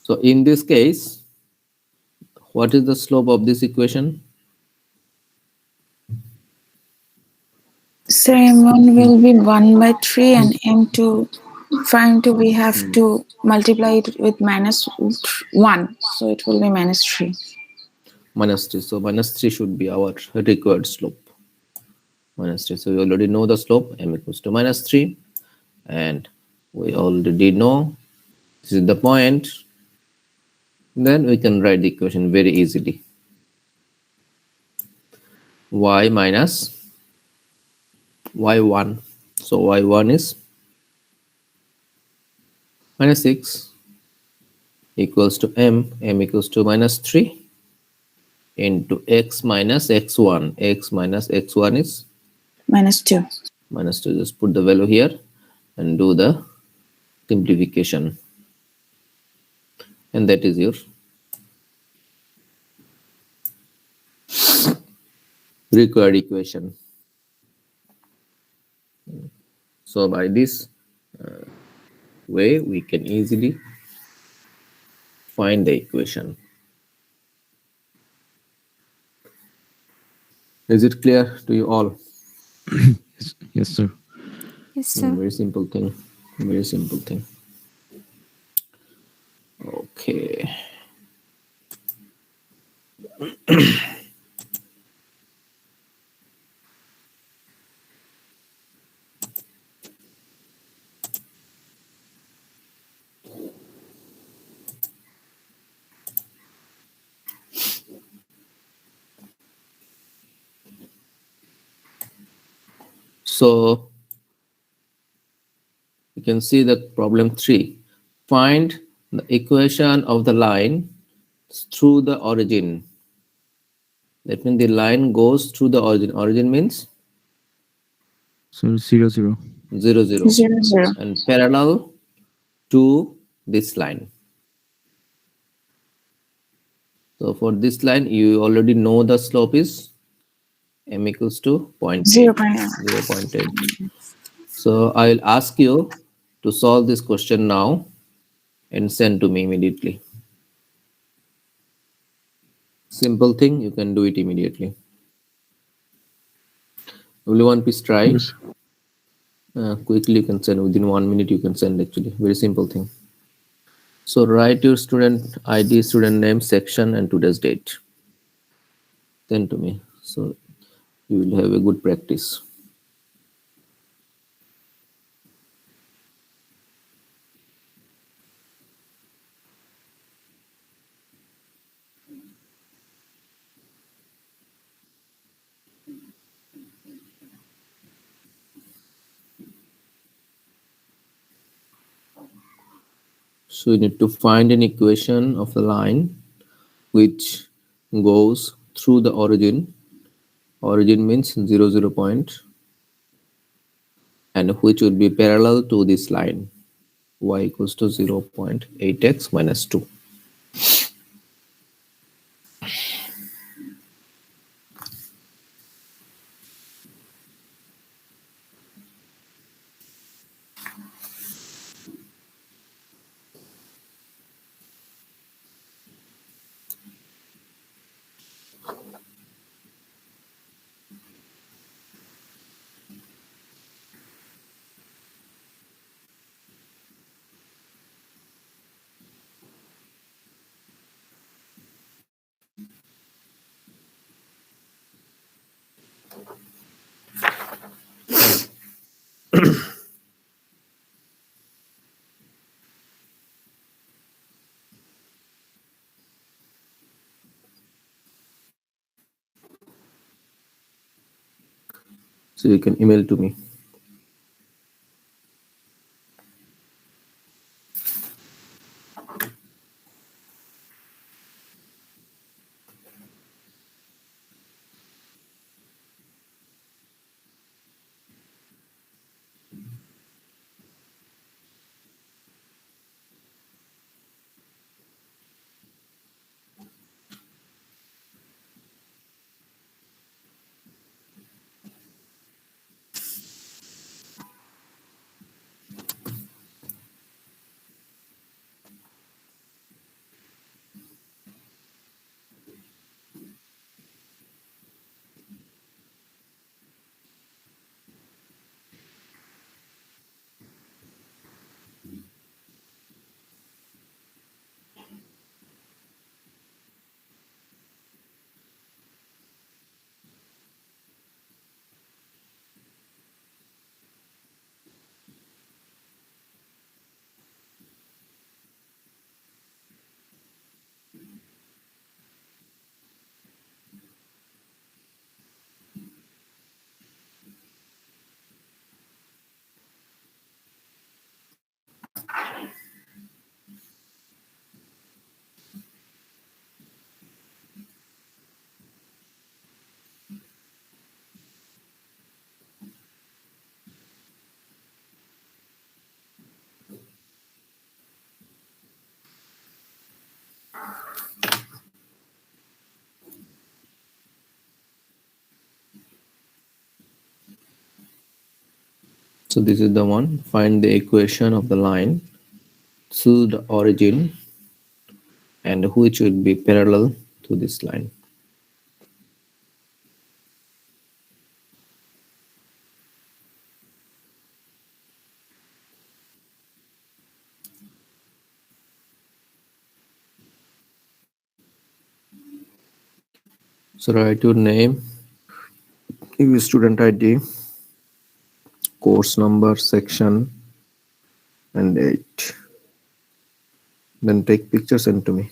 So in this case, what is the slope of this equation? So M1 will be 1 by 3 and M2 find to we have to multiply it with minus 1. So it will be minus 3. Minus 3. So minus 3 should be our required slope. Minus 3. So we already know the slope, m equals to minus 3. And we already know this is the point. Then we can write the equation very easily. Y minus y1. So y1 is minus 6 equals to m equals to minus 3 into x minus x1. X minus x1 is Minus 2. minus 2. Just put the value here and do the simplification. And that is your required equation. So by this way, we can easily find the equation. Is it clear to you all? Yes, sir. Yes, sir. Very simple thing. Very simple thing. Okay. So you can see the problem 3. Find the equation of the line through the origin. That means the line goes through the origin. Origin means So 0, 0. 0, 0. 0, 0. And parallel to this line. So for this line, you already know the slope is m equals to 0.8. 0.8. So I will ask you to solve this question now and send to me immediately. Simple thing, you can do it immediately. Only one piece try. Yes. Quickly you can send, within 1 minute you can send actually. Very simple thing. So write your student ID, student name, section and today's date. Send to me. So you will have a good practice. So you need to find an equation of the line which goes through the origin. Origin means 0, 0 point, and which would be parallel to this line. Y equals to 0.8x minus 2. So you can email to me. So this is the one. Find the equation of the line to the origin and which would be parallel to this line. So write your name, your student ID, course number, section, and date. Then take picture, send to me.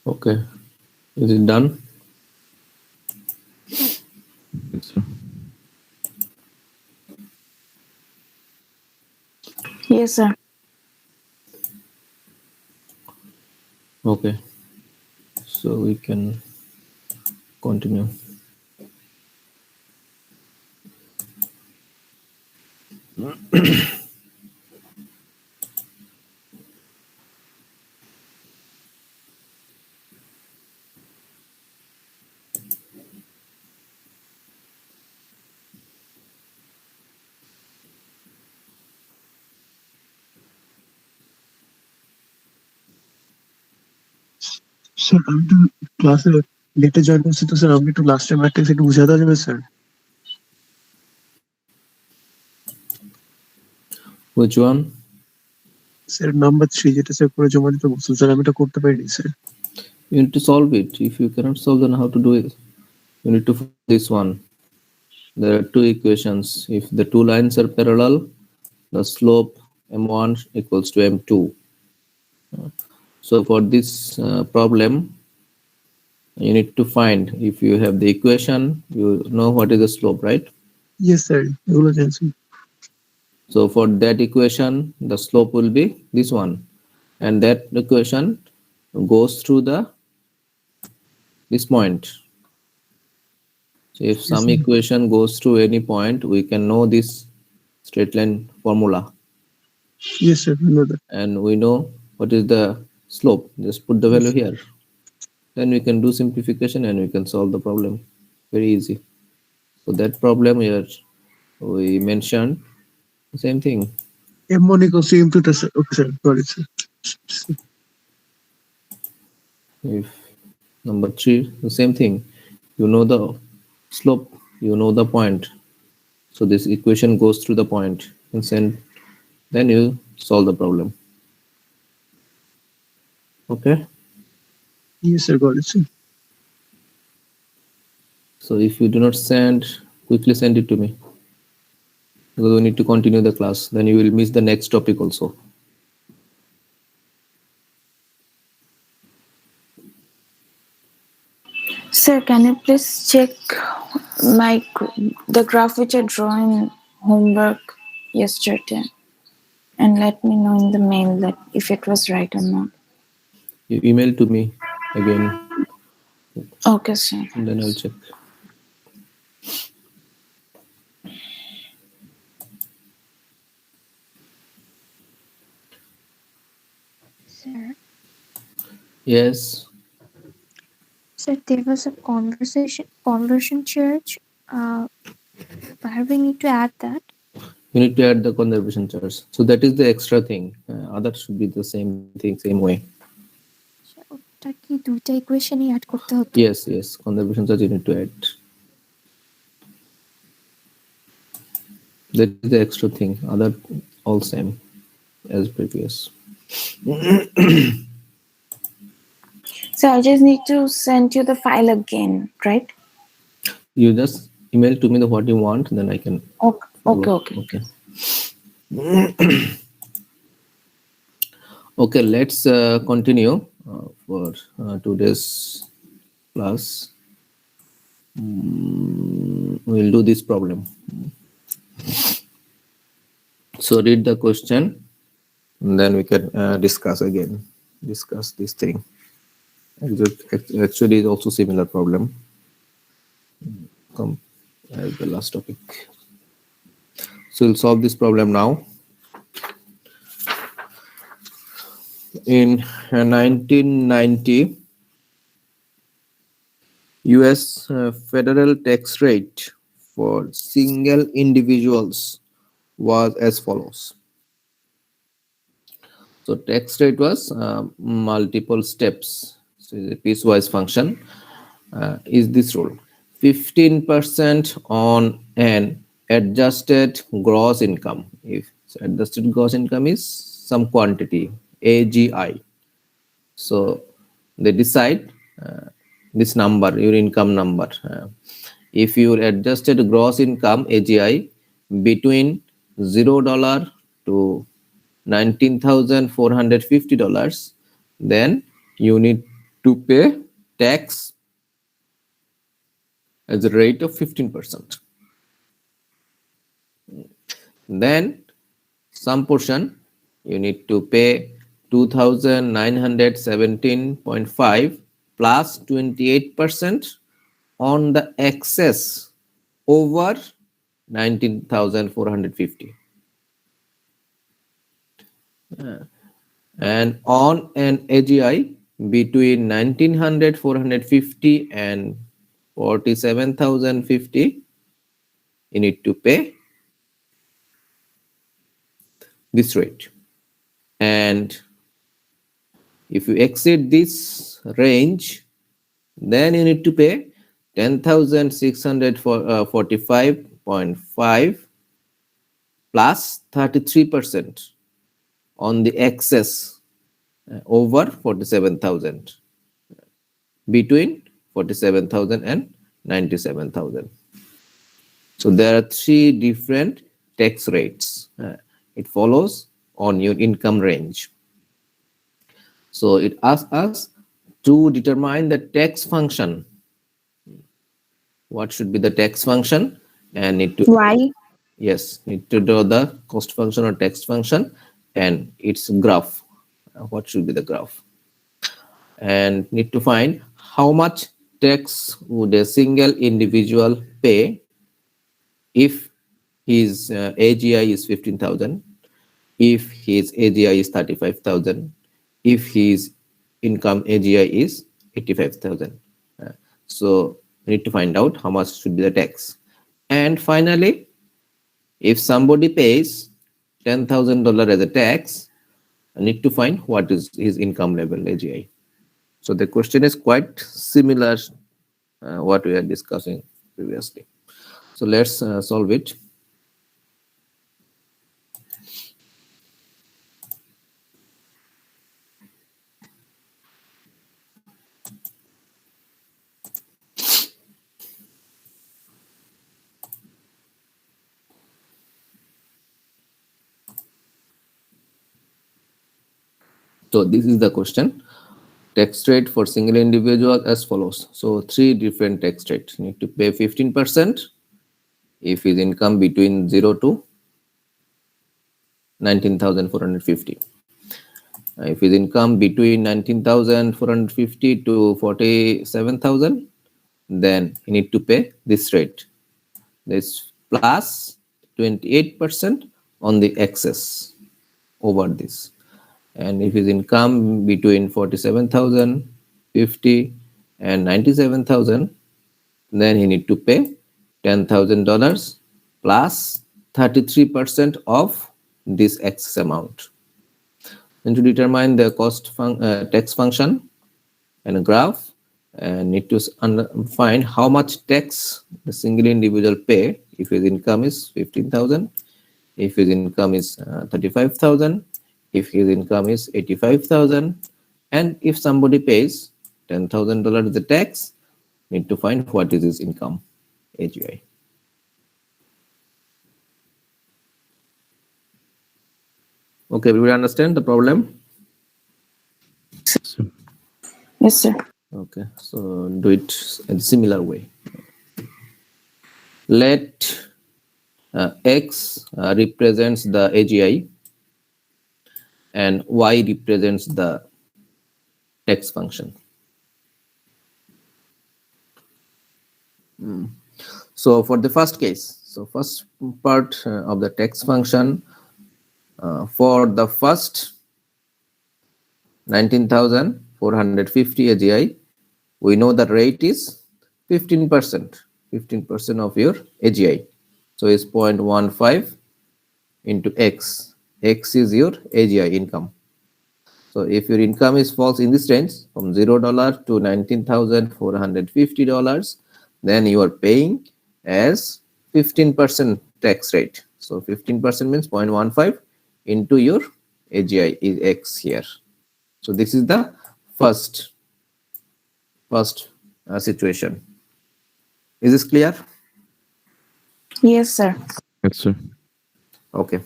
Okay, is it done? Yes, sir. Yes, sir. Okay, so we can continue. Sir আমি তো ক্লাসে লেটে join করছি, তো sir আপনি একটু last time matrix একটু বুঝাতে যাবে sir? Which one? Sir number 3 যেটা স্যার করে জমা দিতে বলছেন স্যার, আমি এটা করতে পারিনি sir. You need to solve it. If you cannot solve, then how to do it? You need to follow this one. There are two equations. If the two lines are parallel, the slope m1 equals to m2. So for this problem, you need to find, if you have the equation, you know what is the slope, right? Yes sir, এগুলো জানছি। So for that equation, the slope will be this one, and that equation goes through this point. So if some sir. equation goes through any point, we can know this straight line formula, yes sir, I know that. and we know what is the slope. Just put the value here. Then we can do simplification and we can solve the problem. Very easy. So that problem here, we mentioned the same thing. M1 equals to M2 টা sir, okay sir, got it sir. If number 3, the same thing. You know the slope, you know the point. So this equation goes through the point and then you solve the problem. Okay. Yes sir, got it sir. So if you do not send, quickly send it to me, because we need to continue the class. Then you will miss the next topic also. Sir, can you please check the graph which I drew in homework yesterday and let me know in the mail that if it was right or not? You email to me again, Okay, sir. and then I'll check. Sir, Yes. sir, there was a conversion charge. Where we need to add that? You need to add the conservation charge. So that is the extra thing. Other should be the same thing, same way. Sir, ওটা কি দুইটা ইকুয়েশনই add করতে হতো? Yes. Conservation charge you need to add. That is the extra thing. Other all same as previous. So I just need to send you the file again, right? You just email to me the what you want, then I can Okay, follow. okay. Okay, let's continue for today's class. We'll do this problem. So read the question, and then we can discuss this thing. Actually, it's also similar problem. Come as the last topic. So we'll solve this problem now. In 1990, US federal tax rate for single individuals was as follows. So tax rate was multiple steps. So it's a piecewise function. Is this rule: 15% on an adjusted gross income. If so adjusted gross income is some quantity, AGI. So they decide this number, your income number. If your adjusted gross income AGI between $0 to $19,450, then you need to pay tax as a rate of 15%. Then some portion you need to pay 2,917.5 plus 28% on the excess over 19,450. And on an AGI between 19,450 and 47,050, you need to pay this rate. And if you exceed this range, then you need to pay 10,645.5 plus 33% on the excess over 47,000, between 47,000 and 97,000. So there are three different tax rates. It follows on your income range. So it asks us to determine the tax function. What should be the tax function? And need to Why? yes, need to draw the cost function or tax function and its graph. What should be the graph? And need to find how much tax would a single individual pay if his AGI is 15,000, if his AGI is 35,000, if his income AGI is 85,000. So we need to find out how much should be the tax. And finally, if somebody pays $10,000 as a tax, I need to find what is his income level AGI. So the question is quite similar what we are discussing previously. So let's solve it. So this is the question. Tax rate for single individual as follows. So three different tax rates. You need to pay 15% if his income between 0 to 19,450. If his income between 19,450 to 47,000, then he need to pay this rate. This plus 28% on the excess over this. And if his income between 47,050 and 97,000, then he need to pay $10,000 plus 33% of this excess amount. And to determine the tax function and a graph, and need to find how much tax the single individual pay if his income is 15,000, if his income is 35,000, if his income is 85,000, and if somebody pays $10,000 is the tax. Need to find what is his income, AGI. Okay, everybody understand the problem? Sir. Yes, sir. Okay, so do it in a similar way. Let X represents the AGI and Y represents the tax function. So for the first case, so first part of the tax function, for the first 19,450 AGI, we know the rate is 15%, 15% of your AGI. So it's 0.15 into X. X is your AGI income. So if your income is falls in this range from $0 to $19,450, then you are paying as 15% tax rate. So 15% means 0.15 into your AGI is X here. So this is the first situation. Is this clear? Yes, sir. Yes, sir. Okay.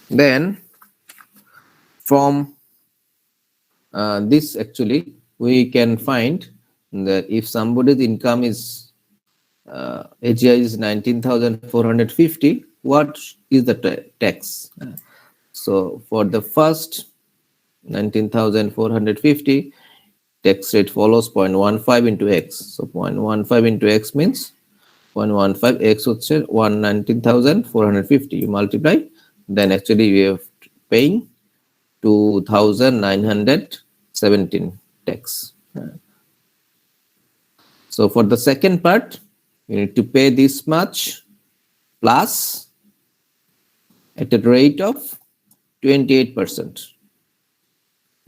Then from this actually we can find that if somebody's income is AGI is 19,450, what is the tax? So for the first 19,450, tax rate follows 0.15 into X. So 0.15 into X means 0.15 X হচ্ছে 19,450. You multiply, then actually we have paying 2,917 tax. So for the second part, you need to pay this much plus at a rate of 28%.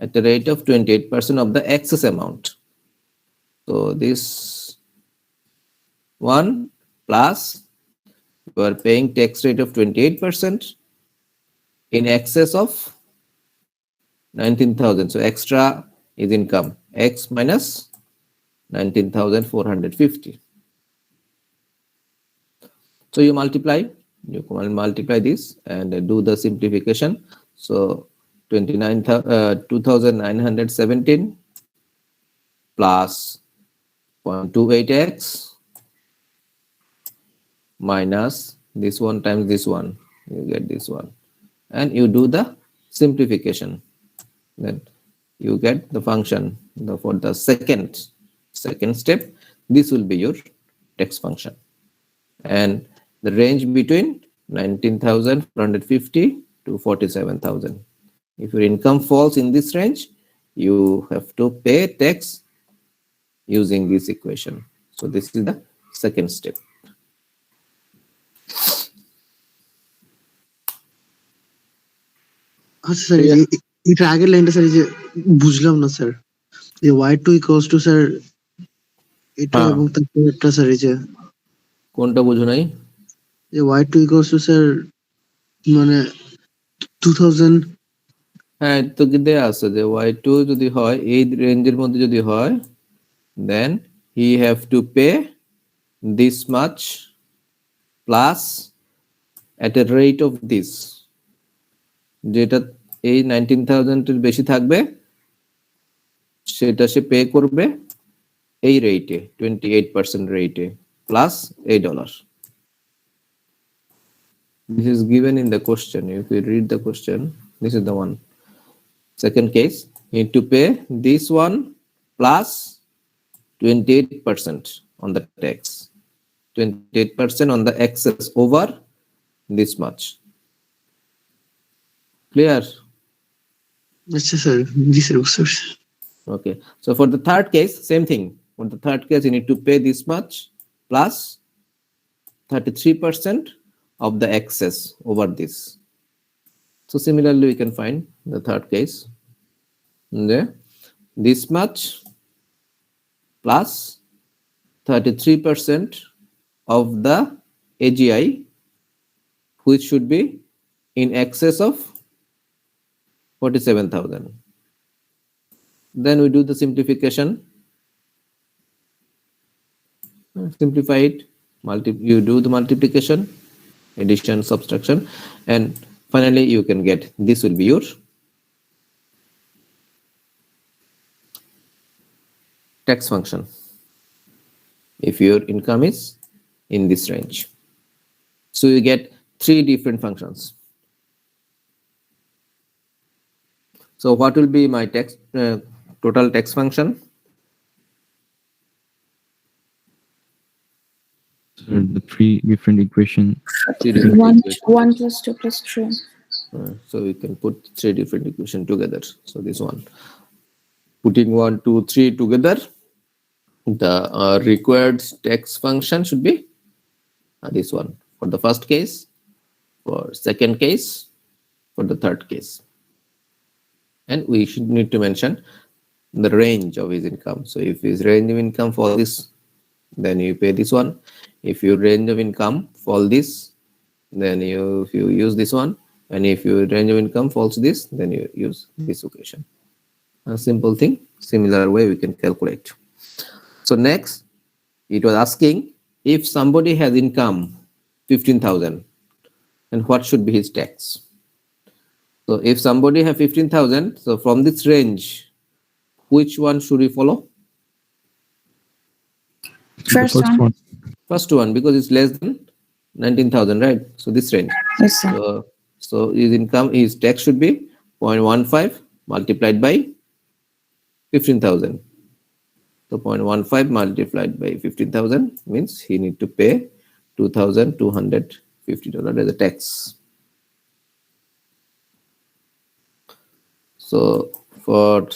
At the rate of 28% of the excess amount. So this one plus you are paying tax rate of 28% in excess of 19,000. So extra is income. X minus 19,450. So you multiply this and do the simplification. So 2,917 plus 0.28x minus this one times this one, you get this one, and you do the simplification. Then you get the function for the second step. This will be your tax function, and the range between 19,450 to 47,000. If your income falls in this range, you have to pay tax using this equation. So this is the second step. আচ্ছা sir এটা আগের লাইনটা sir এই যে বুঝলাম না sir, যে y2 equals to sir এটা এবং তারপরটা স্যার এই যে কোনটা বুঝো নাই? যে y2 ইকুয়ালস টু স্যার মানে 2000, হ্যাঁ তো কি দেয়া আছে যে y2 যদি হয় এই রেঞ্জের মধ্যে যদি হয়, then he have to pay this much plus at a rate of this, যেটা এই 19,000 এর বেশি থাকবে সেটা সে পে করবে এই রেটে 28% রেটে plus $8. This is given in the question. If you read the question, this is the one. Second case, you need to pay this one plus 28% on the tax, 28% on the excess over this much. Clear? আচ্ছা sir জি sir বুঝতে পারছি। Okay, so for the third case, same thing. For the third case, you need to pay this much plus 33% of the excess over this. So similarly, we can find the third case. There, this much plus 33% of the AGI, which should be in excess of 47,000. Then we do the simplification. Simplify it. You do the multiplication, addition, subtraction, and finally you can get this will be your tax function if your income is in this range. So you get 3 different functions. So what will be my tax total tax function? Sir, the 3 different equation. 3 different 1 equations. 1 plus 2 plus 3. So we can put 3 different equations together. So this one, putting 1, 2, 3 together, the required tax function should be this one for the first case, for second case, for the third case. And we should need to mention the range of his income. So if his range of income for this, then you pay this one. If your range of income fall this, then if you use this one. And if your range of income falls this, then you use this equation. A simple thing, similar way we can calculate. So next, it was asking if somebody has income 15,000, and what should be his tax? So if somebody have 15,000, so from this range, which one should we follow? First The first one. one. First one, because it's less than 19,000, right? So this range. Yes, sir. So his income, his tax should be 0.15 multiplied by 15,000. So 0.15 multiplied by 15,000 means he need to pay $2,250 as a tax. So for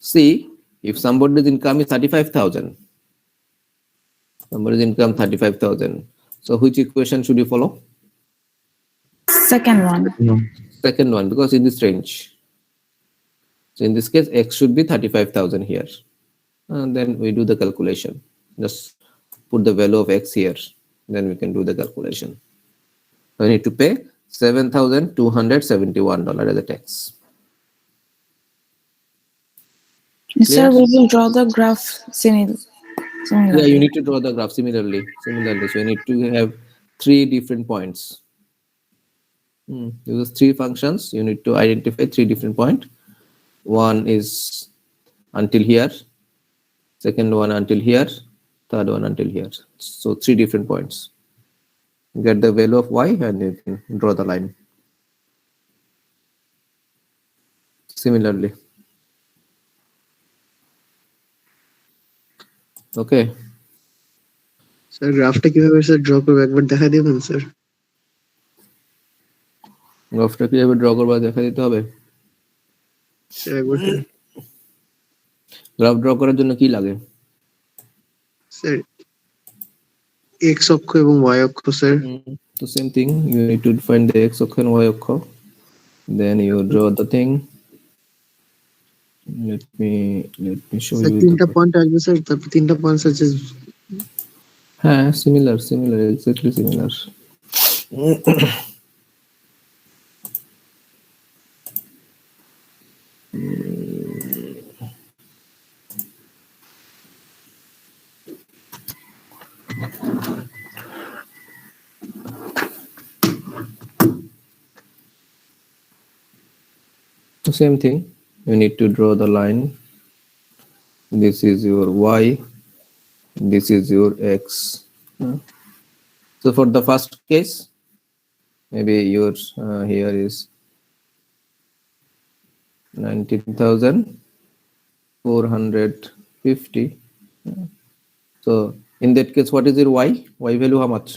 C, if somebody's income is 35,000, somebody's income 35,000. So which equation should you follow? Second one. No. Second one, because in this range. So in this case, X should be 35,000 here. And then we do the calculation. Just put the value of X here. Then we can do the calculation. I need to pay $7,271 as a tax. Sir, we will draw the graph similarly. Yeah, you need to draw the graph similarly. So you need to have 3 different points. Use 3 functions. You need to identify 3 different points. One is until here, second one until here, third one until here. So 3 different points. Get the value of y and you can draw the line. Similarly. Okay. Sir গ্রাফটা কিভাবে sir draw করবো একবার দেখা দিবেন sir? গ্রাফটা কিভাবে draw করবা দেখা দিতে হবে। স্যার একবার গ্রাফ ড্র করার জন্য কি লাগে? স্যার এক্স অক্ষ এবং ওয়াই অক্ষ sir. So same thing, you need to find the x অক্ষ and y অক্ষ. Then you draw the thing. Let me show sir you. 3টা পয়েন্ট আসবে স্যার, তারপর 3টা পয়েন্ট আছে। হ্যাঁ, similar, exactly similar. So same thing, you need to draw the line. This is your y, this is your x. So for the first case, maybe your here is 19,450. So in that case, what is your y? Y value how much?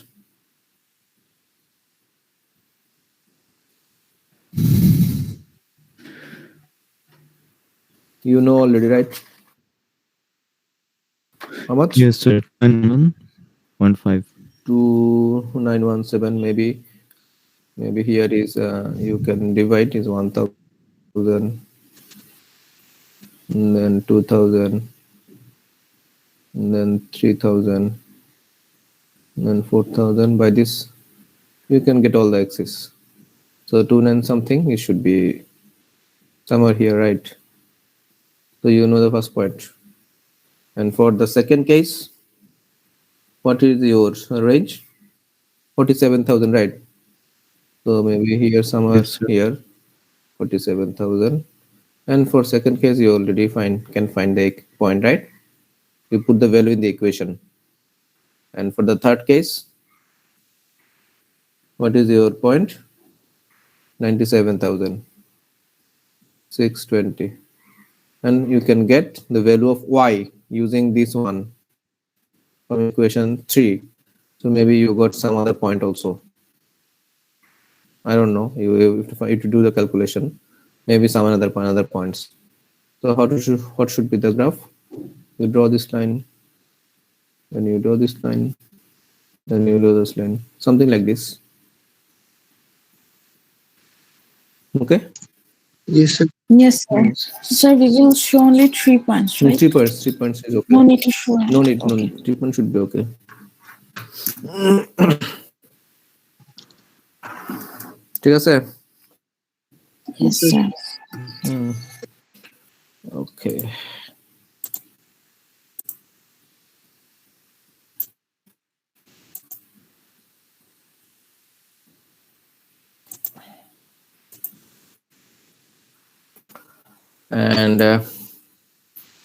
You know already, right? How much? Yes, sir. 9115. 2917 maybe. Maybe here is you can divide is 1,000, and then 2,000, and then 3,000, and then 4,000. By this you can get all the x's. So 29 something, it should be somewhere here, right? So you know the first point. And for the second case, what is your range? 47,000, right? So maybe here somewhere Yes, sir. here, 47,000. And for second case, you already can find the point, right? You put the value in the equation. And for the third case, what is your point? 97,620. And you can get the value of y using this one from equation 3. So maybe you got some other point also. I don't know. You have to do the calculation. Maybe some other points. So what should be the graph? You draw this line. Then you draw this line. Then you draw this line. Something like this. Okay. Yes, sir. Yes, sir. Sir, we will show only 3 points, right? 3 points. 3 points is okay. No need to show. No need. Okay. 3 points should be okay. ঠিক আছে? Yes, sir. Okay. And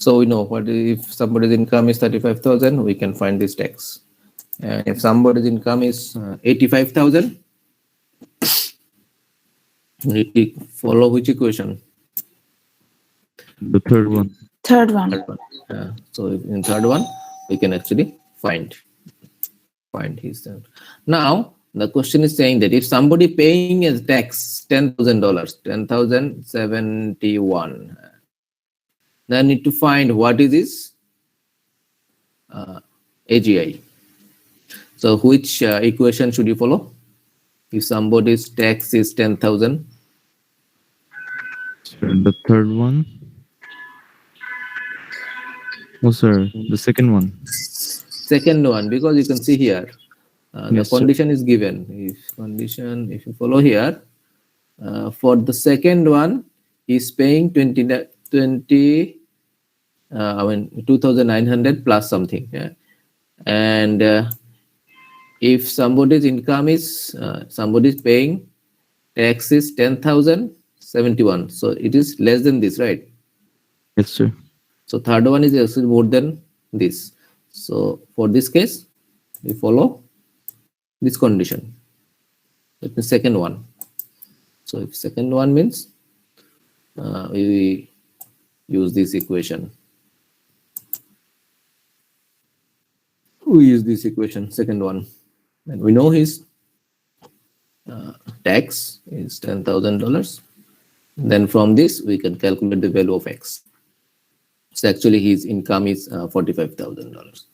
so we know what if somebody's income is 35,000, we can find this tax. And if somebody's income is 85,000, we follow which equation? The third one. Third one. Third one. So in third one, we can actually find his. Now the question is saying that if somebody paying as tax $10,000, 10,071, then need to find what is his AGI. So which equation should you follow? If somebody's tax is 10,000, Sir, the third one. Oh, sir, the second one. second one, because you can see here the Yes, sir. condition is given. If you follow here, for the second one, he's paying 2,900 plus something. Yeah? And if somebody's income is somebody's paying tax is 10,071, so it is less than this, right? Yes, sir. So third one is actually more than this. So for this case, we follow this condition. That means second one. So if second one means we use this equation. We use this equation, second one. And we know his tax is $10,000. Then from this, we can calculate the value of X. So actually his income is $45,000.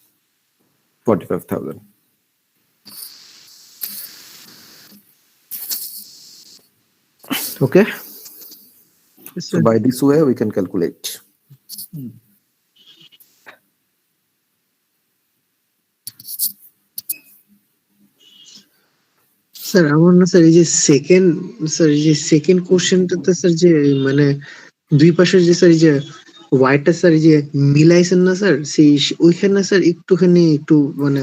45,000. Okay. Yes, So sir. by this way, we can calculate. Sir আমার না sir এই যে second কোশ্চেনটাতে sir যে মানে দুই পাশের যে sir এই যে ওয়াইটা স্যার এই যে মিলাইছেন না স্যার সেই ওইখানে স্যার একটু মানে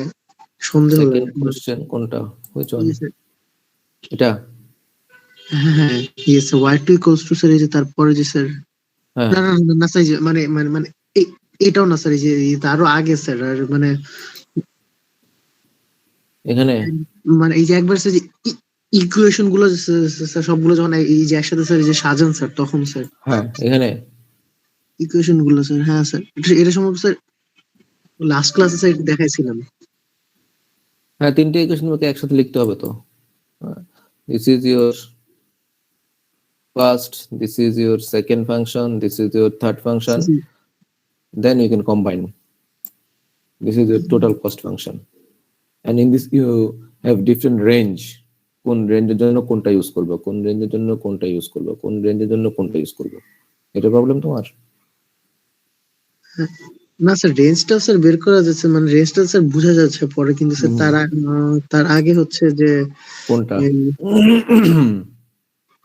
সন্দেহ লাগে। Second question কোনটা? Which one? Yes, sir. এটা? হ্যাঁ yes sir y2 equals to sir এই যে তারপরে যে স্যার হ্যাঁ। না স্যার এই যে মানে এটাও না স্যার এই যে তারও আগে স্যার আর মানে এখানে মানে এই যে একবার স্যার যে ইকুয়েশন গুলো স্যার সবগুলো যখন এই যে একসাথে স্যার এই যে সাজান স্যার তখন স্যার হ্যাঁ এখানে ইকুয়েশন গুলো স্যার হ্যাঁ স্যার এটা সম্ভবত স্যার লাস্ট ক্লাসে স্যার দেখাইছিলাম। হ্যাঁ তিনটে ইকুয়েশন একসাথে লিখতে হবে তো। This is your first, this is your second function, this is your third function. Then you can combine. This is your total cost function. And in this you have different range. কোন রেঞ্জের জন্য কোনটা use করবে, কোন রেঞ্জের জন্য কোনটা use করবে, কোন রেঞ্জের জন্য কোনটা ইউজ করবে, এটা প্রবলেম তোমার? না স্যার রেঞ্জটা স্যার বের করা যাচ্ছে, মানে রেঞ্জটা স্যার বোঝা যাচ্ছে পরে, কিন্তু স্যার তার আগে হচ্ছে যে কোনটা?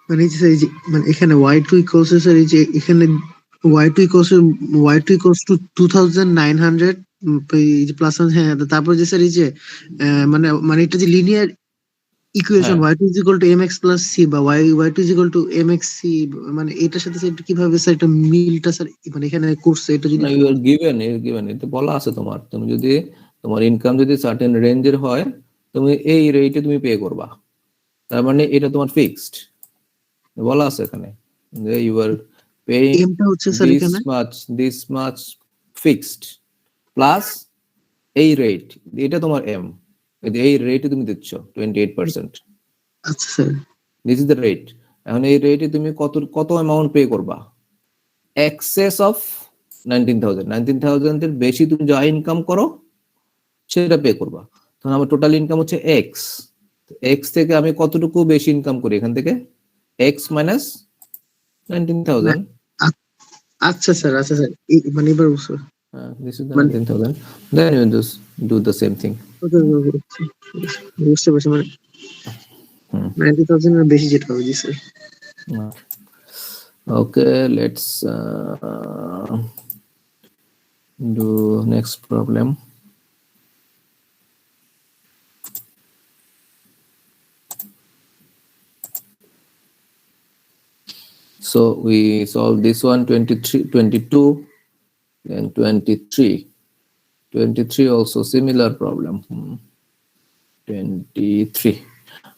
মানে এই যে মানে এখানে y2 ইকুয়ালস স্যার এই যে এখানে y2 equals to 2900 প্লাস হ্যাঁ তারপর যে স্যার এই যে মানে মানে এটা যে লিনিয়ার ইকুয়েশন হ্যাঁ। y2 is equal to mx plus c বা y2 is equal to mx c মানে এটার সাথে স্যার কিভাবে স্যার এটা মিলটা স্যার মানে এখানে করছে এটা যদি না, ইউ আর গিভেন এতে বলা আছে তোমার, তুমি যদি তোমার ইনকাম যদি সার্টেন রেঞ্জের হয় তুমি এই রেটে তুমি পে করবা, তার মানে এটা তোমার ফিক্সড বলা আছে এখানে যে ইউ আর পেইং এমটা হচ্ছে স্যার এখানে দিস মাচ ফিক্সড প্লাস এই রেট, এটা তোমার এম, এই রেটে তুমি দিচ্ছ 28%, আচ্ছা sir this is the rate. এখন এই রেটে তুমি কত অ্যামাউন্ট পে করবা, এক্সেস অফ 19,000 এর বেশি তুমি যা ইনকাম করো সেটা পে করবা। তখন আমার টোটাল ইনকাম হচ্ছে এক্স, এক্স থেকে আমি কতটুকু বেশি ইনকাম করি এখান থেকে এক্স মাইনাস 19,000, আচ্ছা স্যার মানে এবার বুঝছো this is the মানে 19,000, then you just do the same thing. বুঝতে পারছি মানে 90,000 এর বেশি যেটা হবে জি sir Okay, let's do next problem. So we solve this one 23, 22 and 23. 23 also similar problem. 23.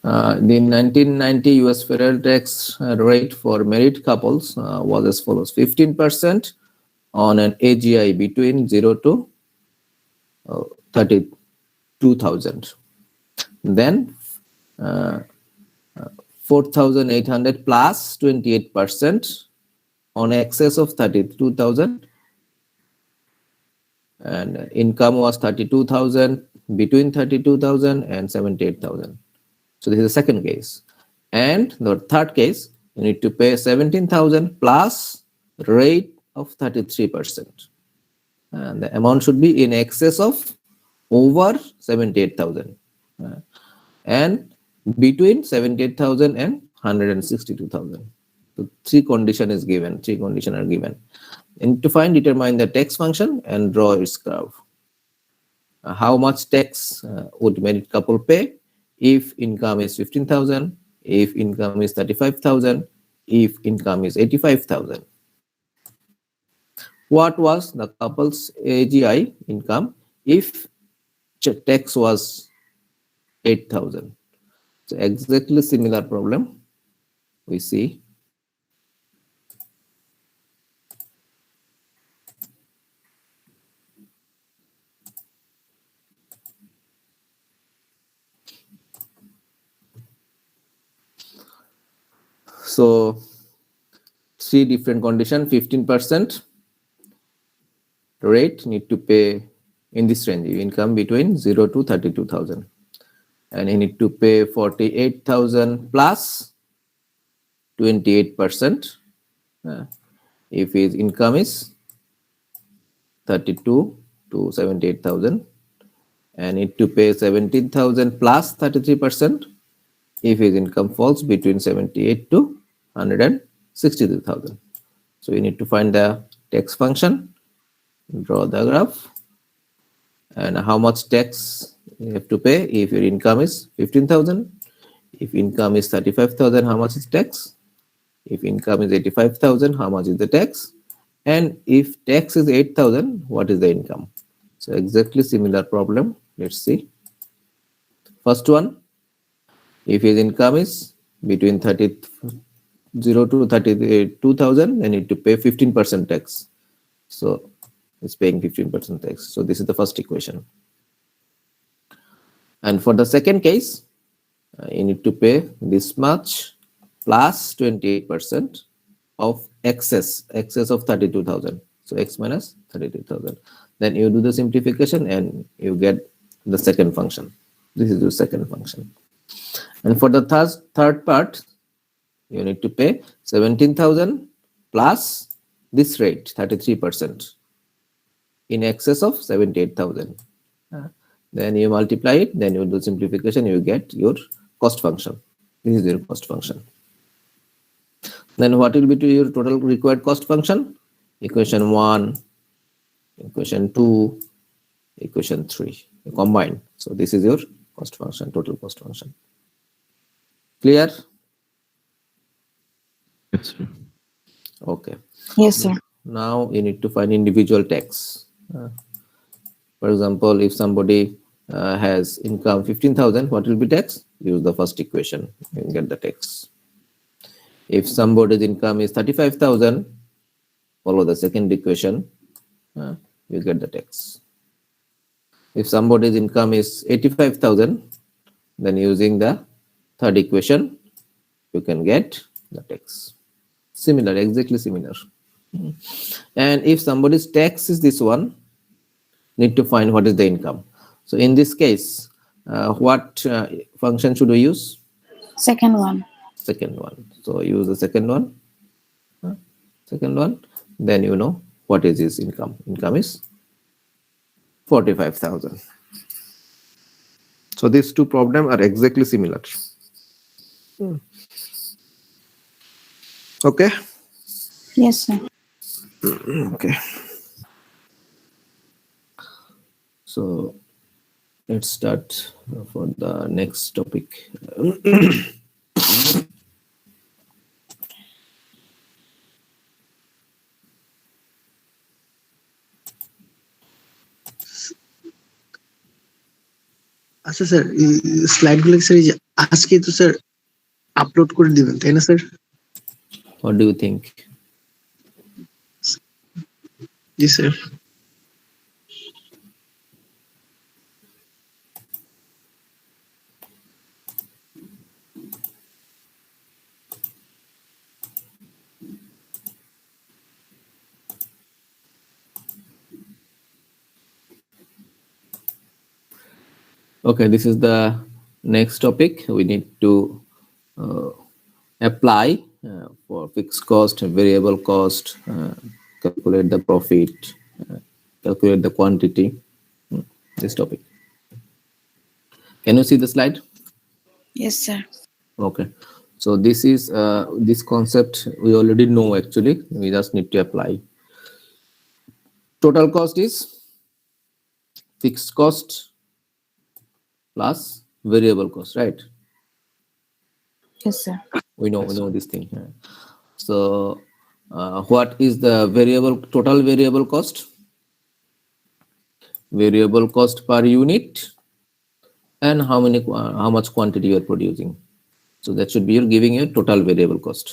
The 1990 US federal tax rate for married couples was as follows: 15% on an AGI between 0 to 32,000. Then 4,800 plus 28% on excess of 32,000, and income was 32,000 between 32,000 and 78,000. So this is the second case. And the third case, you need to pay 17,000 plus rate of 33%. And the amount should be in excess of over 78,000. And between 78,000 and 162,000. So three conditions are given. You need to determine the tax function and draw its curve. How much tax would married couple pay if income is 15,000, if income is 35,000, if income is 85,000? What was the couple's AGI income if tax was 8,000? So exactly similar problem we see. So three different conditions. 15% rate need to pay in this range, income between 0 to 32,000, and you need to pay 48,000 plus 28% if his income is 32 to 78,000, and need to pay 17,000 plus 33% if his income falls between 78 to 162,000. So you need to find the tax function, draw the graph, and how much tax you have to pay if your income is 15,000. If income is 35,000, how much is tax? If income is 85,000, how much is the tax? And if tax is 8,000, what is the income? So exactly similar problem. Let's see. First one, if his income is between 0 to 32,000, then need to pay 15% tax. So it's paying 15% tax. So this is the first equation. And for the second case, you need to pay this much plus 28% of excess of 32,000. So x minus 32,000. Then you do the simplification and you get the second function. This is the second function. And for the third part, you need to pay 17,000 plus this rate, 33%, in excess of 78,000. Then you multiply it, then you do simplification, you get your cost function. This is your cost function. Then what will be to your total required cost function? equation 1, equation 2, equation 3 combined. So this is your cost function, total cost function. Clear? Yes, sir. Okay. Yes, sir. Now you need to find individual tax. For example, if somebody has income 15,000, what will be tax? Use the first equation and get the tax. If somebody's income is 35,000, follow the second equation, you get the tax. If somebody's income is 85,000, then using the third equation, you can get the tax. Similar, exactly similar. And if somebody's tax is this one, need to find what is the income. So in this case, what function should we use? Second one. Second one. So use the second one. Second one. Then you know what is his income. Income is 45,000. So these two problems are exactly similar. Okay. Yes, sir. Okay. So let's start for the next topic. আচ্ছা sir slide গুলো sir এই যে আজকে তো sir upload করে দিবেন তাই না sir? What do you think? G sir. Okay, this is the next topic. We need to apply for fixed cost, variable cost, calculate the profit, calculate the quantity. This topic. Can you see the slide? Yes, sir. Okay. So this is this concept we already know actually. We just need to apply. Total cost is fixed cost plus variable cost, right? Yes, sir. We know this thing. So what is the total variable cost? Variable cost per unit and how much quantity you are producing. So that should be giving you total variable cost.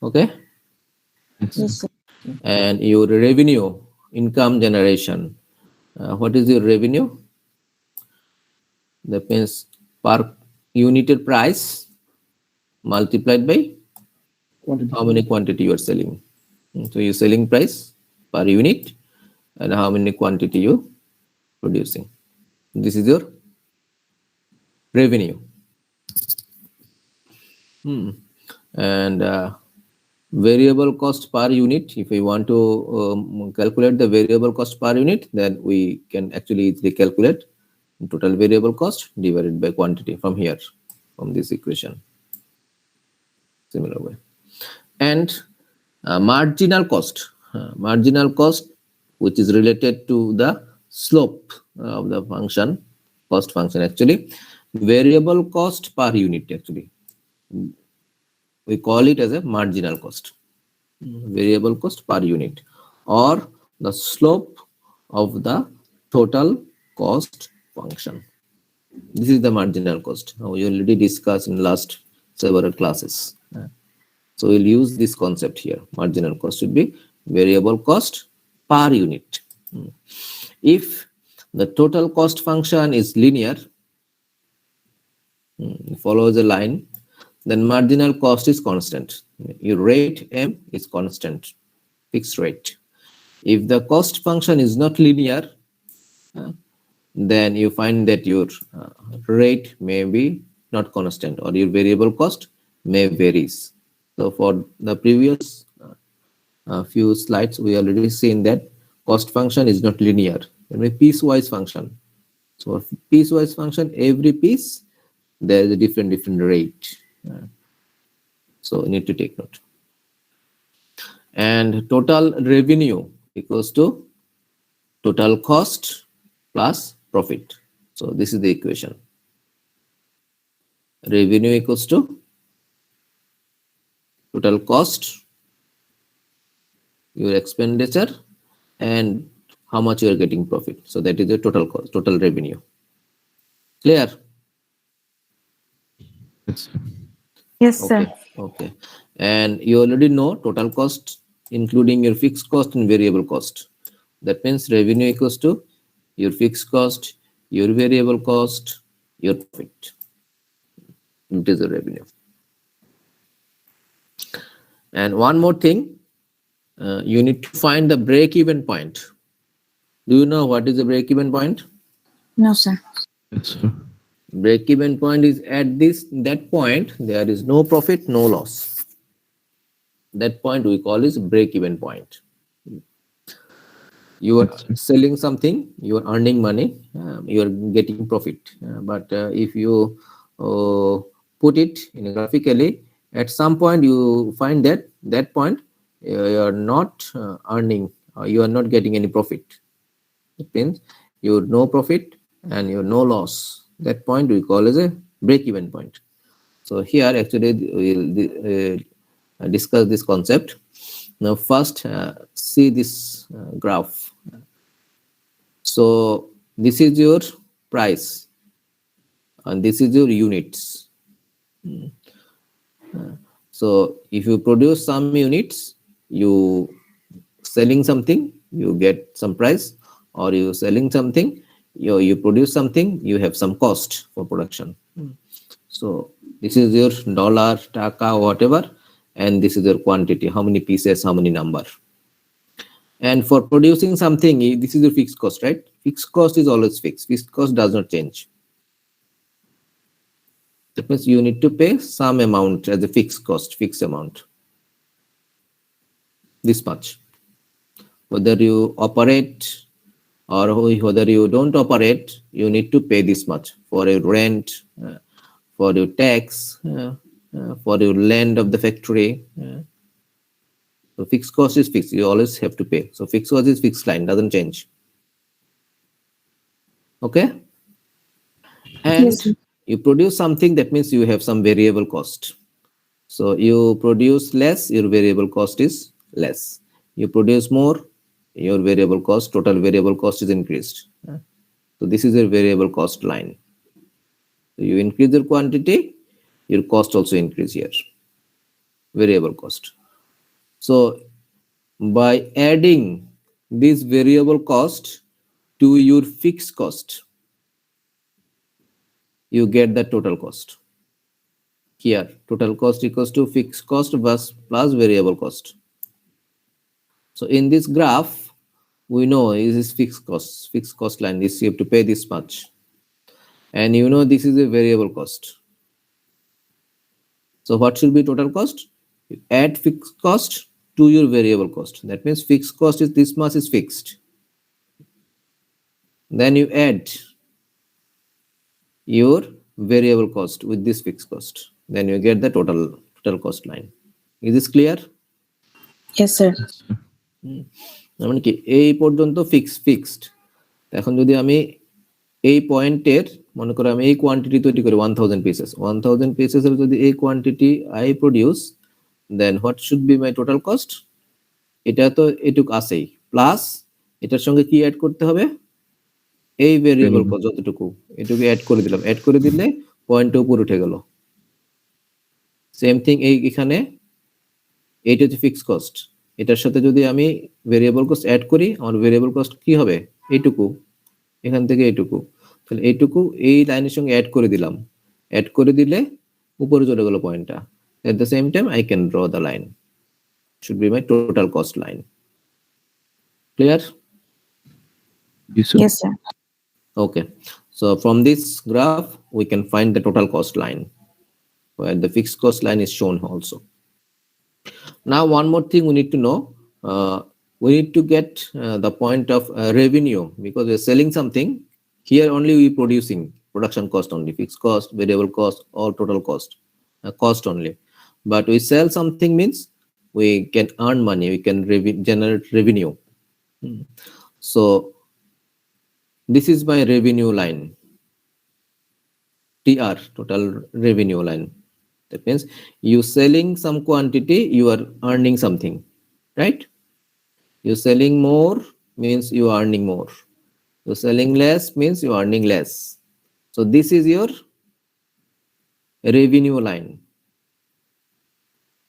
Okay. Yes, sir. And your revenue, income generation. What is your revenue? That means per unit price multiplied by how many quantity you are selling. So your selling price per unit and how many quantity you producing. This is your revenue. And variable cost per unit. If we want to calculate the variable cost per unit, then we can actually easily calculate total variable cost divided by quantity from here, from this equation. Similar way. And marginal cost. Marginal cost, which is related to the slope of the function, cost function actually. Variable cost per unit actually. We call it as a marginal cost. Variable cost per unit or the slope of the total cost function. This is the marginal cost. We already discussed in last several classes. So we'll use this concept here. Marginal cost should be variable cost per unit. If the total cost function is linear, follows a line, then marginal cost is constant. Your rate M is constant, fixed rate. If the cost function is not linear, then you find that your rate may be not constant or your variable cost may varies. So for the previous few slides, we already seen that cost function is not linear, it's a piecewise function. So for piecewise function, every piece there is a different rate. So you need to take note. and total revenue equals to total cost plus profit. So this is the equation. Revenue equals to total cost, your expenditure, and how much you are getting profit. So that is the total cost, total revenue. Clear? Yes, sir. Yes, sir. Okay. Okay. And you already know total cost, including your fixed cost and variable cost. That means revenue equals to your fixed cost, your variable cost, your profit. It is the revenue. And one more thing, you need to find the break-even point. Do you know what is the break-even point? No, sir. Yes, sir. Break-even point is at that point there is no profit, no loss. That point we call is break-even point. You are Yes, sir. selling something, you are earning money, you are getting profit. But if you put it in graphically, at some point you find that point you are not earning, you are not getting any profit. It means you no profit and you no loss. That point we call as a break-even point. So here actually we'll discuss this concept. Now first see this graph. So this is your price and this is your units. So if you produce some units, you selling something, you get some price, or you selling something, you produce something, you have some cost for production. So this is your dollar, taka, whatever, and this is your quantity, how many pieces, how many number. And for producing something, this is your fixed cost, right? Fixed cost is always fixed. Fixed cost does not change. That means you need to pay some amount as a fixed cost, fixed amount. This much. Whether you operate or whether you don't operate, you need to pay this much for your rent, for your tax, for your land of the factory. So fixed cost is fixed. You always have to pay. So fixed cost is fixed line, doesn't change. Okay? And Yes, sir. you produce something, that means you have some variable cost. So you produce less, your variable cost is less. You produce more, your variable cost, total variable cost is increased. So this is a variable cost line. So you increase your quantity, your cost also increase here. Variable cost. So by adding this variable cost to your fixed cost, you get the total cost. Here, total cost equals to fixed cost plus variable cost. So in this graph, we know this is fixed cost line. This you have to pay this much. And you know this is a variable cost. So what should be total cost? You add fixed cost to your variable cost. That means fixed cost is this much is fixed. Then you add your variable cost with this fixed cost. Then you get the total cost line. Is this clear? Yes, sir. Yes, sir. মানে কি এই পর্যন্ত fixed. এখন যদি আমি এই পয়েন্টের মনে করো আমি এই কোয়ান্টিটি তৈরি করি 1000 পিসেস, 1000 পিসেসের যদি এই quantity I produce, then what should be my total cost? এটা তো এটুক আছেই, প্লাস এটার সঙ্গে কি অ্যাড করতে হবে? এই ভেরিয়েবল কস্ট যতটুকু, এটুকু অ্যাড করে দিলাম। অ্যাড করে দিলে পয়েন্টটা উপর উঠে গেল। সেম থিং এখানে এইটা হচ্ছে ফিক্সড কস্ট, এটার সাথে যদি আমি ভেরিয়েবল কস্ট অ্যাড করি, আমার ভেরিয়েবল কস্ট কি হবে? এইটুকু, এখান থেকে এইটুকু। তাহলে এইটুকু এই লাইনের সঙ্গে অ্যাড করে দিলাম। অ্যাড করে দিলে উপরে চলে গেল পয়েন্টটা। At the same time I can draw the line, should be my total cost line. Clear? Yes, sir. Yes, sir. Okay, so from this graph we can find the total cost line where the fixed cost line is shown also. Now one more thing we need to know, we need to get the point of revenue, because we're selling something. Here only we producing, production cost only, fixed cost, variable cost, all total cost, cost only. But we sell something means we can earn money, we can generate revenue. So this is my revenue line, TR, total revenue line. That means you selling some quantity, you are earning something, right? You selling more means you are earning more. You selling less means you are earning less. So this is your revenue line.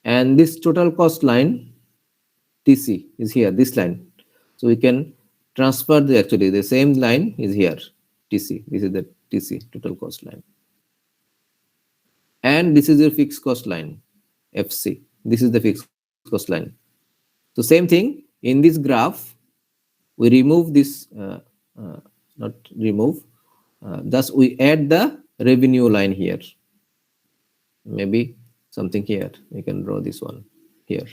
And this total cost line, TC, is here, this line. So we can transfer actually the same line is here, TC. This is the TC, total cost line. And this is your fixed cost line, FC. This is the fixed cost line. So same thing, in this graph, we remove this, not remove, thus we add the revenue line here. Maybe something here, we can draw this one here.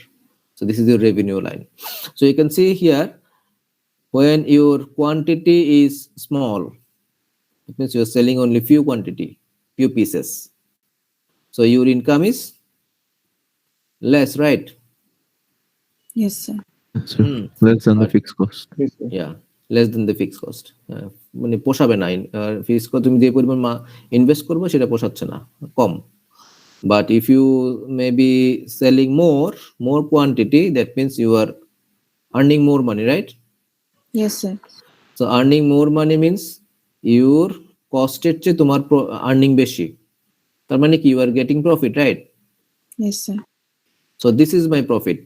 So this is the revenue line. So you can see here, when your quantity is small, it means you're selling only few quantity, few pieces. So your income is less, right? Yes, sir. Yes, sir. Less than the fixed cost. Yeah, less than the fixed cost. মানে পোষাবে না, fixed cost তুমি যে পরিমাণ invest করবে সেটা পোষাচ্ছে না, কম. But if you may be selling more quantity, that means you are earning more money, right? Yes, sir. So earning more money means your cost এর চেয়ে তোমার earning বেশি. তার মানে কি, you are getting profit, right? Yes, sir. So this is my profit.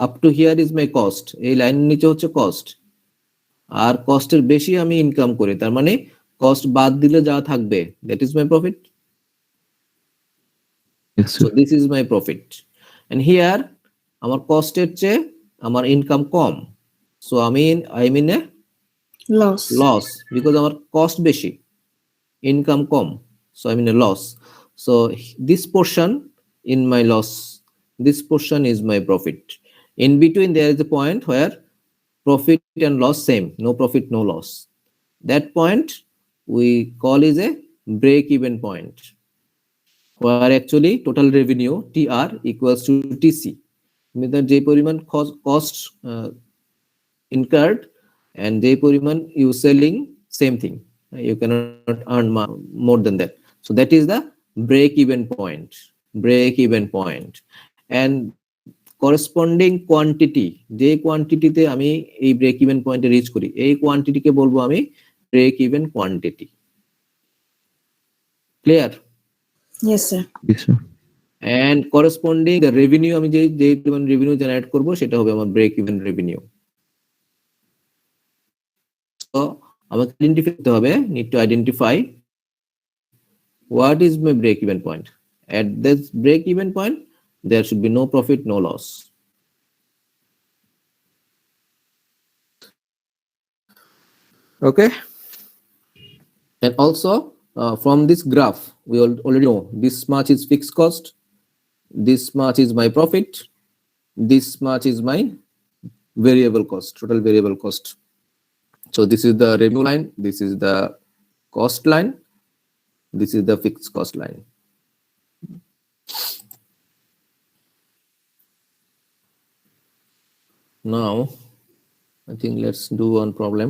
Up to here is my cost. এই line নিচে হচ্ছে cost. আর কস্টের বেশি আমি ইনকাম করি, তার মানে কস্ট বাদ দিলে যা থাকবে, that is my profit. Yes, So sir. this is my profit. And here আমার কস্টের চেয়ে আমার income com. So I'm in a loss because আমার কস্ট বেশি, income com. So I'm in a loss. So this portion in my loss, this portion is my profit. In between there is a point where profit and loss same, no profit, no loss. That point we call is a break-even point, where actually total revenue TR equals to TC. Means that যে পরিমাণ cost incurred and যে পরিমাণ you selling, same thing. You cannot earn more than that. So that is the break-even point. Break-even point. And corresponding quantity, যে কোয়ান্টিটিতে আমি এই break even পয়েন্টে rich করি, এই কোয়ান্টিটিকে বলবো আমি break even quantity. Clear? Yes, sir. Yes, sir. And corresponding the revenue, আমি যে পরিমাণ রেভিনিউ জেনারেট করব সেটা হবে আমার ব্রেক ইভেন রেভিনিউ। তো আমাকে আইডেন্টিফাই করতে হবে, need to identify what is my break even point. At this break even point there should be no profit, no loss. Okay. And also from this graph we already know this much is fixed cost, this much is my profit, this much is my variable cost, total variable cost. So this is the revenue line, this is the cost line, this is the fixed cost line. Now I think let's do one problem.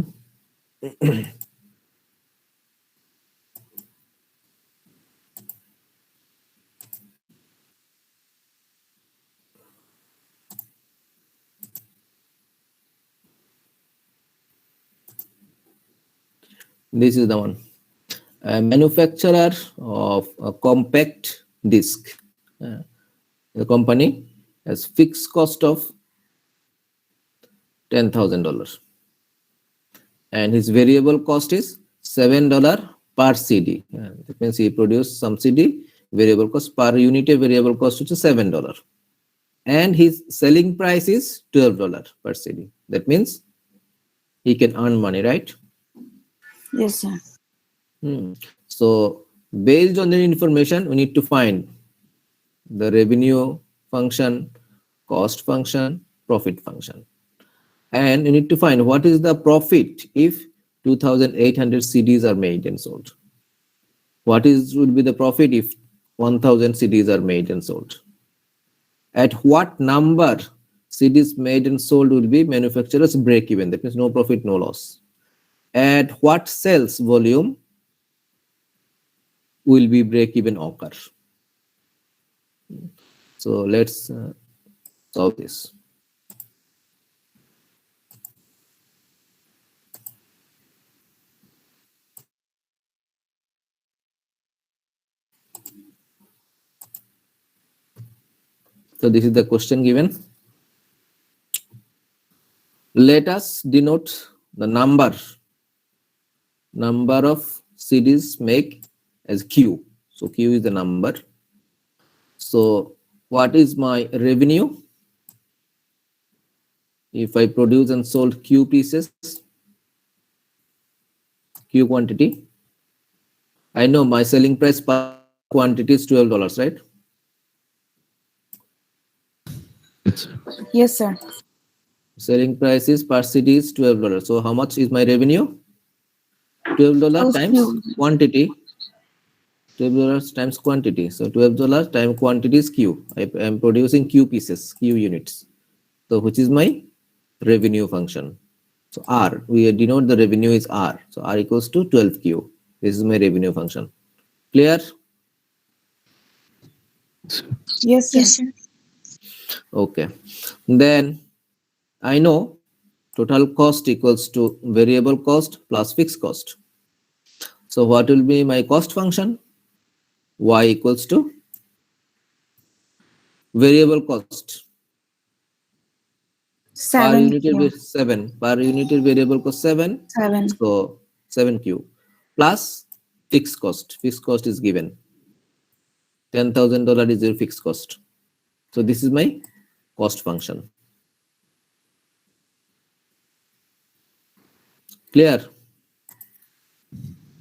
This is the one. A manufacturer of a compact disc. The company has fixed cost of $10,000 and his variable cost is $7 per CD. That means he produced some CD, variable cost per unit, variable cost is $7 and his selling price is $12 per CD. That means he can earn money, right? Yes, sir. So based on the information, we need to find the revenue function, cost function, profit function. And you need to find what is the profit if 2,800 CDs are made and sold. What would be the profit if 1,000 CDs are made and sold. At what number CDs made and sold will be manufacturer's break even? That means no profit, no loss. At what sales volume will be break even occur? So let's solve this. So this is the question given. Let us denote the number of CDs make as Q. So Q is the number. So what is my revenue? If I produce and sold Q pieces, Q quantity, I know my selling price per quantity is $12, right? Yes, sir. Yes, sir. Selling price is per CD is $12. So how much is my revenue? $12 times quantity. $12 times quantity. So $12 times quantity is Q. I am producing Q pieces, Q units. So which is my revenue function. So R, we denote the revenue is R. So R equals to 12Q. This is my revenue function. Clear? Yes, sir. Yes, sir. Okay. Then I know total cost equals to variable cost plus fixed cost. So what will be my cost function? Y equals to variable cost. Per 7 unit Q. 7. Per unit variable cost 7. 7. So 7Q plus fixed cost. Fixed cost is given. $10,000 is your fixed cost. So this is my cost function. Clear?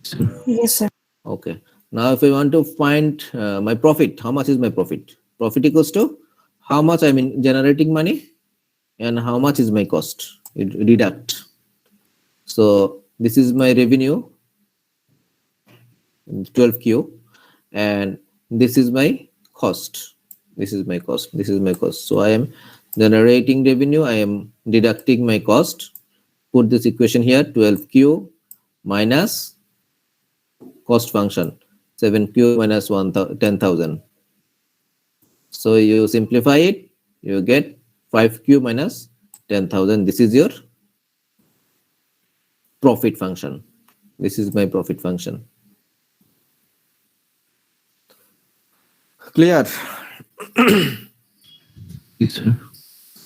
Sir. Yes, sir. Okay. Now if I want to find my profit, how much is my profit? Profit equals to how much I'm generating money and how much is my cost. It deduct. So this is my revenue, 12Q, and this is my cost. This is my cost. This is my cost. So I am generating revenue. I am deducting my cost. Put this equation here, 12Q minus cost function, 7Q minus 10,000. So you simplify it, you get 5Q minus 10,000. This is your profit function. This is my profit function. Clear? Yes, sir.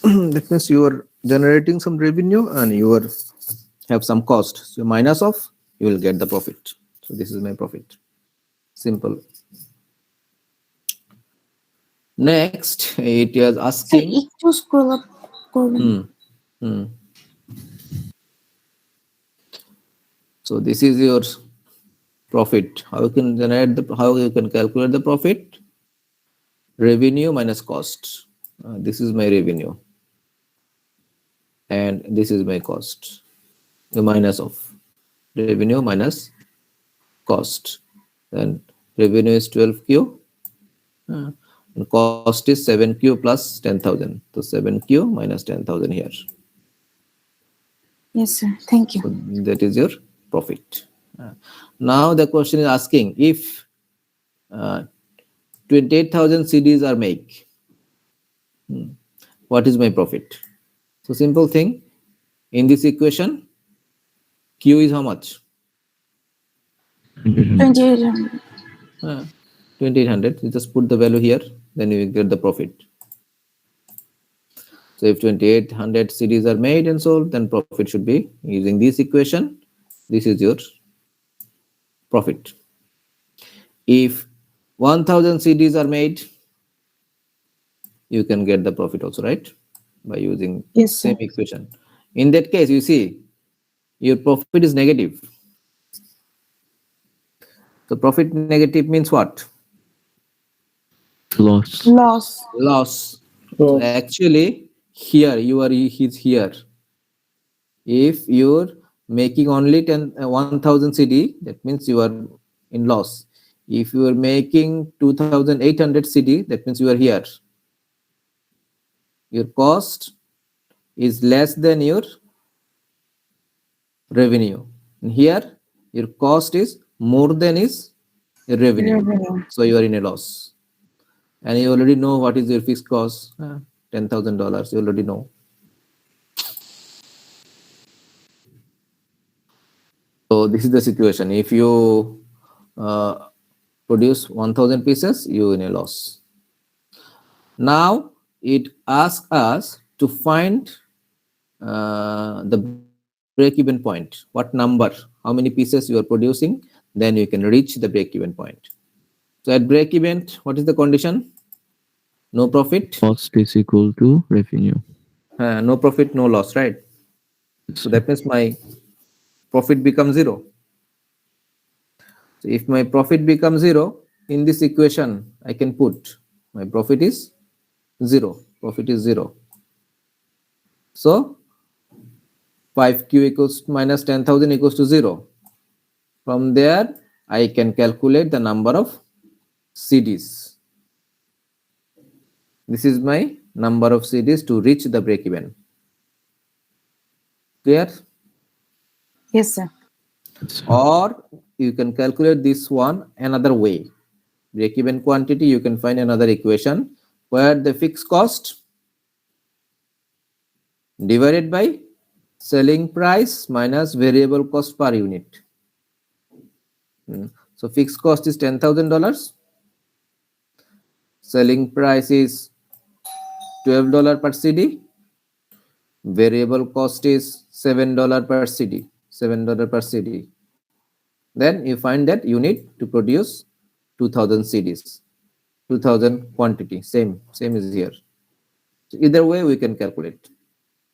That means you are generating some revenue and you are have some cost. So minus off, you will get the profit. So this is my profit. Simple. Next, it is Sir, asking. একটু scroll up করবেন। So this is your profit. How you can generate the? How you can calculate the profit? Revenue minus cost. This is my revenue, and this is my cost. The minus of revenue minus cost. Then revenue is 12Q. And cost is 7Q plus 10,000. So 7Q minus 10,000 here. Yes, sir. Thank you. So that is your profit. Now the question is asking if 28,000 CDs are made, what is my profit? So simple thing, in this equation, Q is how much? 2800. 2800. You just put the value here, then you will get the profit. So if 2800 CDs are made and sold, then profit should be using this equation. This is your profit. If 1000 CDs are made, you can get the profit also, right? By using Yes, sir. same equation. In that case, you see, your profit is negative. So profit negative means what? Loss. Loss. Loss. So actually, here you are here. If you're making only 1000 CD, that means you are in loss. If you are making 2800 CD, that means you are here. your cost is less than your revenue. And here, your cost is more than is your revenue. Revenue. So you are in a loss. And you already know what is your fixed cost, $10,000. You already know. So this is the situation. If you produce 1,000 pieces, you in a loss. Now it asks us to find the break-even point. What number? How many pieces you are producing? Then you can reach the break-even point. So at break-even, what is the condition? No profit. Cost is equal to revenue. No profit, no loss, right? Yes, So sir. that means my profit becomes 0. So if my profit becomes 0, in this equation, I can put my profit is 0. Profit is 0. So 5Q equals minus 10,000 equals to 0. From there, I can calculate the number of CDs. This is my number of CDs to reach the break-even. Clear? Yes, sir. Yes, sir. Or you can calculate this one another way. Break-even quantity, you can find another equation where the fixed cost divided by selling price minus variable cost per unit. So fixed cost is $10,000. Selling price is $12 per CD. Variable cost is $7 per CD. $7 per CD. Then you find that you need to produce 2,000 CDs. 2,000 quantity. Same is here. So either way, we can calculate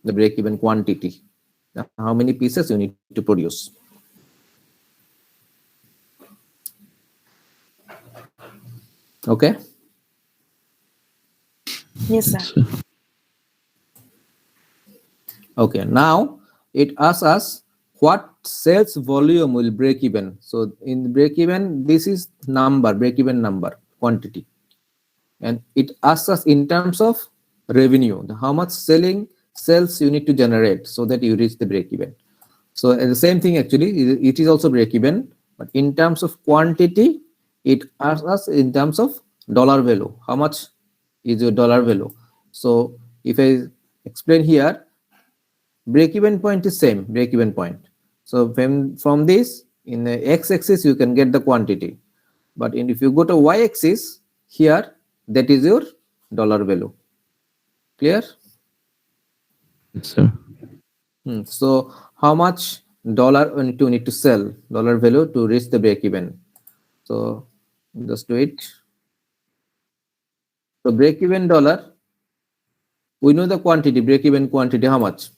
the break-even quantity. How many pieces you need to produce. Okay. Yes, sir. Yes, sir. Okay. Now it asks us what sales volume will break even. So in break even, this is number, break even number, quantity. And it asks us in terms of revenue, how much sales you need to generate so that you reach the break even. So the same thing actually, it is also break even, but in terms of quantity, it asks us in terms of dollar value. How much is your dollar value? So if I explain here, break-even point is same, break-even point. So from this, in the x-axis, you can get the quantity. But if you go to y-axis, here, that is your dollar value. Clear? Yes, sir. So how much dollar you need to sell, dollar value to reach the break-even? So just do it. So break-even dollar, we know the quantity, break-even quantity, how much?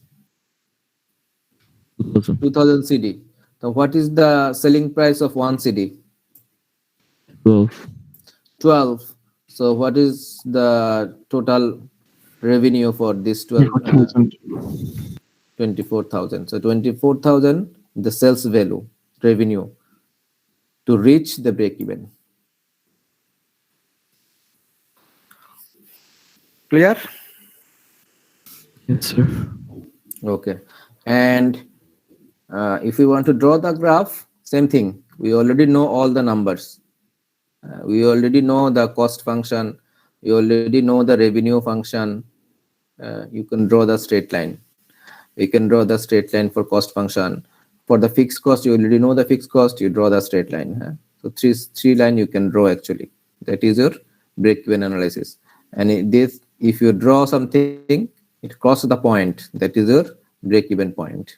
2,000. 2,000 CD. So what is the selling price of one CD? 12. 12. So what is the total revenue for this 12? 24,000. So 24,000, the sales value, revenue to reach the break even. Clear? Yes, sir. Okay. And if we want to draw the graph, same thing. We already know all the numbers. We already know the cost function. We already know the revenue function. You can draw the straight line. We can draw the straight line for cost function. For the fixed cost, you already know the fixed cost. You draw the straight line. So three line you can draw actually. That is your break-even analysis. And if you draw something, it crosses the point. That is your break-even point.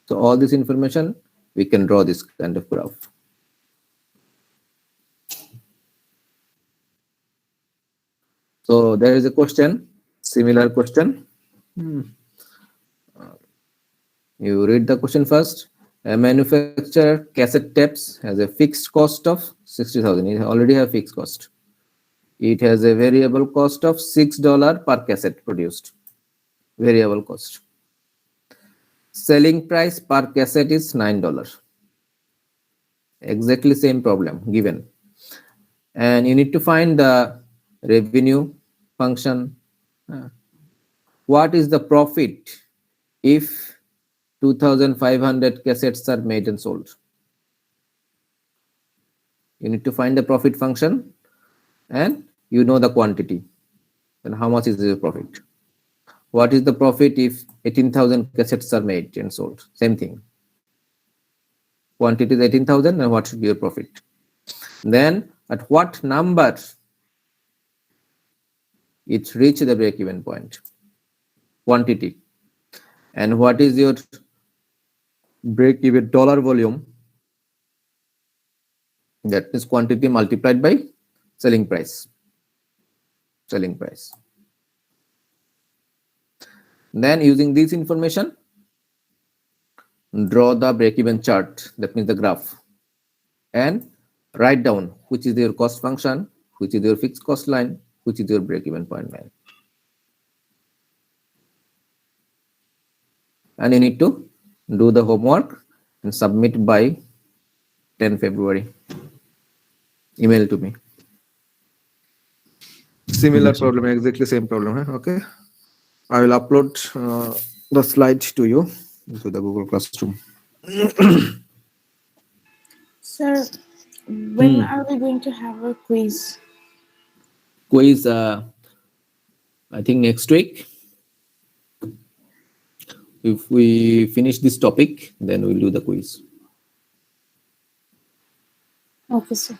So all this information, we can draw this kind of graph. So there is a question, similar question. You read the question first. A manufacturer cassette tapes has a fixed cost of 60,000. It already have fixed cost. It has a variable cost of $6 per cassette produced. Variable cost. Selling price per cassette is $9. Exactly same problem given. And you need to find the revenue function. what is the profit if 2,500 cassettes are made and sold? You need to find the profit function and you know the quantity. Then how much is the profit? What is the profit if 18,000 cassettes are made and sold? Same thing. Quantity is 18,000 and what should be your profit? Then at what number it reach the break-even point? Quantity. And what is your break-even dollar volume? That is quantity multiplied by selling price. Selling price. Then using this information, draw the break-even chart, that means the graph, and write down which is your cost function, which is your fixed cost line, which is your break-even point line. And you need to do the homework and submit by 10 February. Email to me. Similar problem, exactly same problem. Huh? Okay. I will upload the slide to you into the Google Classroom. Sir, when are we going to have a quiz? Quiz, I think next week. If we finish this topic, then we'll do the quiz. Okay, sir.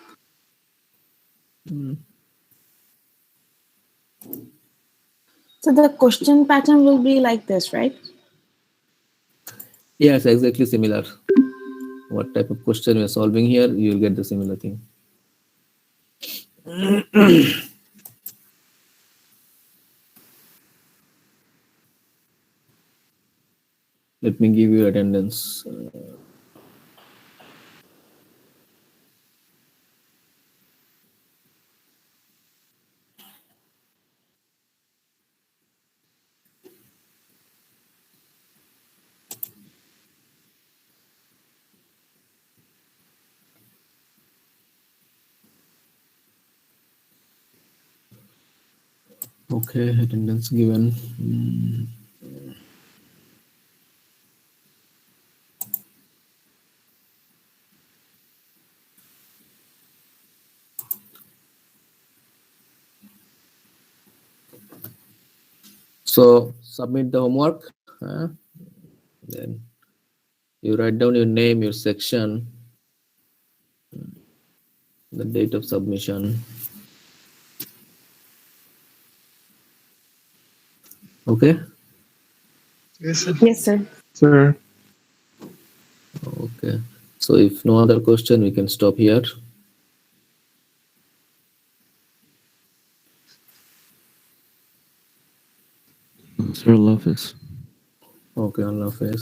So the question pattern will be like this, right? Yes, exactly similar. What type of question you're solving here, you'll get the similar thing. Let me give you attendance. Okay, attendance given. So submit the homework. Then you write down your name, your section, the date of submission. Okay. Yes, sir. Yes, sir. Sir. Okay. So if no other question, we can stop here. Sir, Allah Hafiz. Okay, Allah Hafiz.